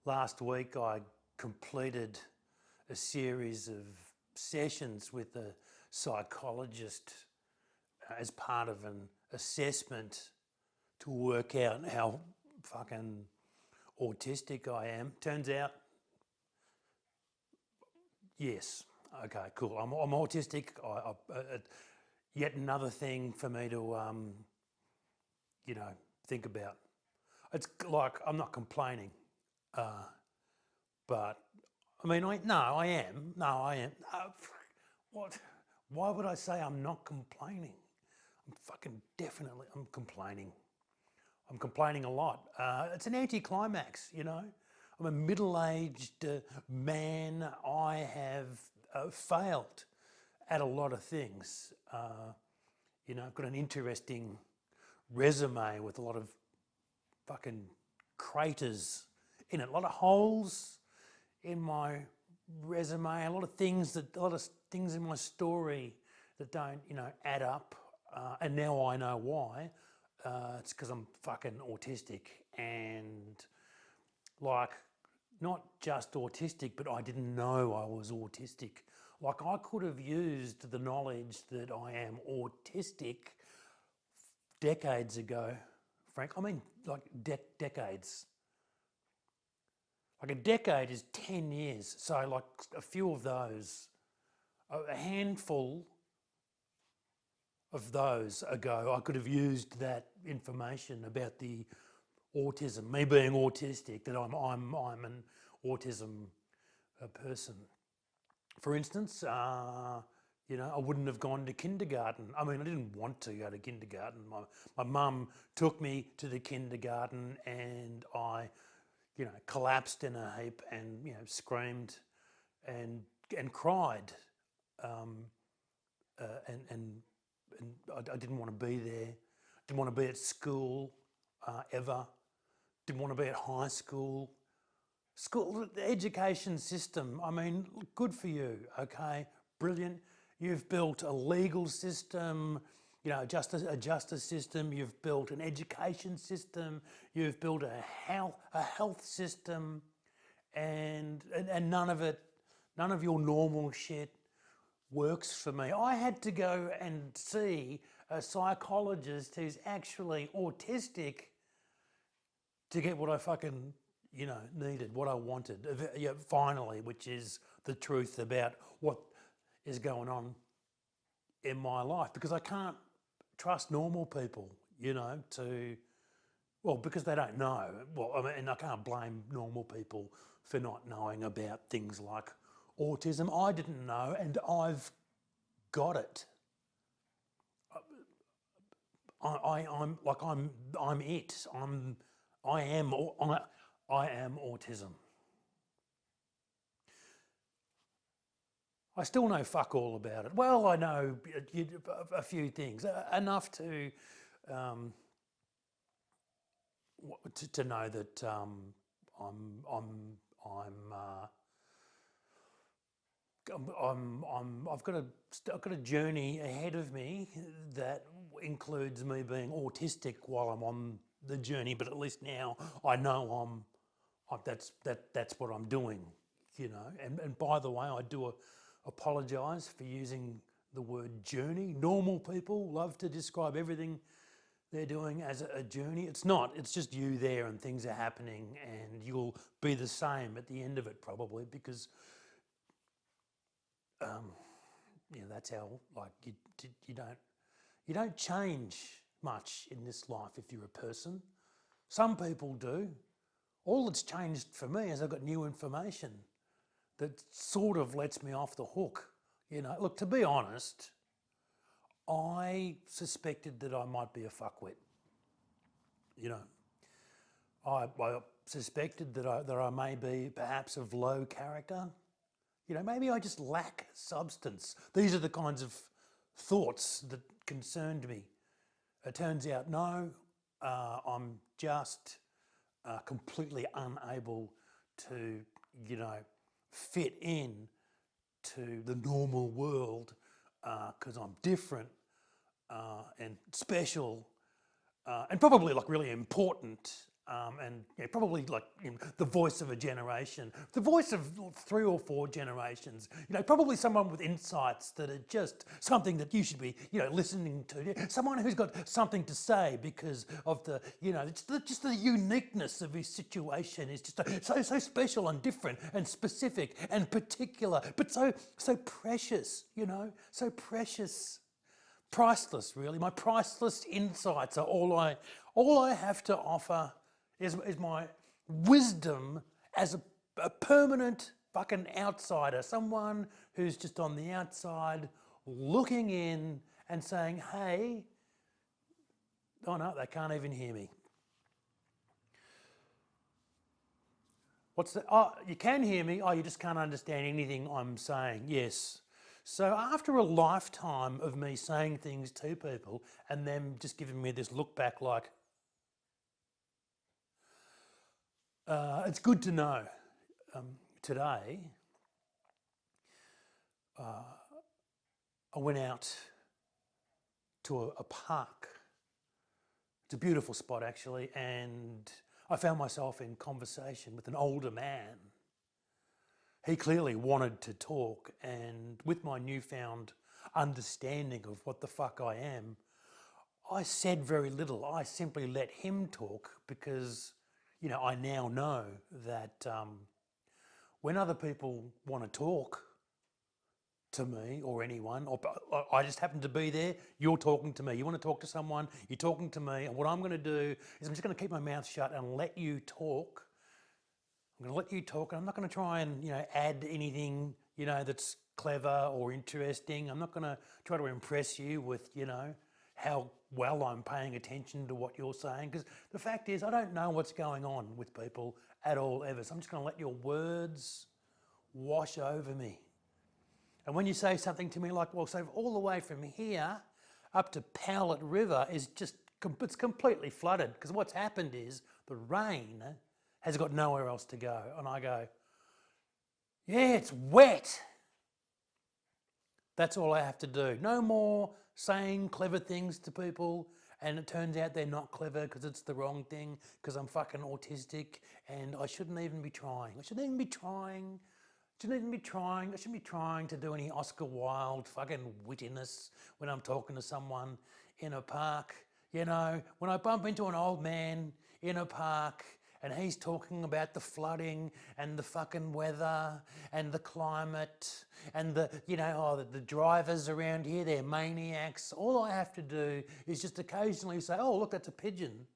last week I completed a series of sessions with a psychologist as part of an assessment to work out how fucking autistic I am. Turns out, yes. Okay, cool. I'm autistic. Yet another thing for me to, think about. It's like I'm not complaining, but I mean, I am. No, I am. What? Why would I say I'm not complaining? I'm fucking definitely. I'm complaining. I'm complaining a lot. It's an anticlimax, you know. I'm a middle-aged man. I have failed at a lot of things. I've got an interesting resume with a lot of fucking craters in it, a lot of holes in my resume, a lot of things in my story that don't, add up. And now I know why. It's because I'm fucking autistic, and like, not just autistic, but I didn't know I was autistic. Like, I could have used the knowledge that I am autistic decades ago, Frank. I mean, like decades. Like, a decade is 10 years. So like a few of those, a handful of those ago, I could have used that information about the autism, me being autistic, that I'm an autism person. For instance, I wouldn't have gone to kindergarten. I mean, I didn't want to go to kindergarten. My mum took me to the kindergarten, and I, collapsed in a heap and screamed and cried, and I didn't want to be there. Didn't want to be at school ever. Didn't want to be at high school. School, the education system, I mean, good for you, okay? Brilliant. You've built a legal system, a justice system. You've built an education system. You've built a health system, and none of your normal shit works for me. I had to go and see a psychologist who's actually autistic to get what I fucking, needed, what I wanted, finally, which is the truth about what is going on in my life. Because I can't trust normal people, because they don't know. Well, I mean, and I can't blame normal people for not knowing about things like autism. I didn't know, and I've got it. I'm it. I am autism. I still know fuck all about it. Well, I know a few things, enough to know that I've got a journey ahead of me that includes me being autistic while I'm on the journey. But at least now I know that's what I'm doing, And by the way, I do apologise for using the word journey. Normal people love to describe everything they're doing as a journey. It's not. It's just you there, and things are happening, and you'll be the same at the end of it probably, because that's how, like, you don't change much in this life if you're a person. Some people do. All that's changed for me is I've got new information that sort of lets me off the hook. Look, to be honest, I suspected that I might be a fuckwit. I suspected that I may be perhaps of low character. Maybe I just lack substance. These are the kinds of thoughts that concerned me. It turns out, no, I'm just completely unable to, fit in to the normal world because I'm different and special and probably like really important and probably like the voice of a generation, the voice of 3 or 4 generations. Probably someone with insights that are just something that you should be, listening to. Someone who's got something to say because of the, just the uniqueness of his situation is just so special and different and specific and particular, but so precious. So precious. Priceless, really. My priceless insights are all I have to offer is my wisdom as a permanent fucking outsider, someone who's just on the outside looking in and saying, hey, oh no, they can't even hear me. What's that? Oh, you can hear me. Oh, you just can't understand anything I'm saying. Yes. So after a lifetime of me saying things to people and them just giving me this look back like, it's good to know today I went out to a park. It's a beautiful spot actually, and I found myself in conversation with an older man. He clearly wanted to talk, and with my newfound understanding of what the fuck I am, I said very little. I simply let him talk because, I now know that when other people want to talk to me or anyone, or I just happen to be there, you're talking to me. You want to talk to someone, you're talking to me, and what I'm going to do is I'm just going to keep my mouth shut and let you talk. I'm going to let you talk, and I'm not going to try and add anything that's clever or interesting. I'm not going to try to impress you with how well I'm paying attention to what you're saying, because the fact is I don't know what's going on with people at all ever. So I'm just going to let your words wash over me. And when you say something to me like, well, so all the way from here up to Powlett River is it's completely flooded, because what's happened is the rain has got nowhere else to go. And I go, yeah, it's wet. That's all I have to do. No more saying clever things to people and it turns out they're not clever because it's the wrong thing, because I'm fucking autistic and I shouldn't even be trying. I shouldn't even be trying. I shouldn't be trying to do any Oscar Wilde fucking wittiness when I'm talking to someone in a park. When I bump into an old man in a park and he's talking about the flooding and the fucking weather and the climate and the drivers around here, they're maniacs. All I have to do is just occasionally say, oh, look, that's a pigeon.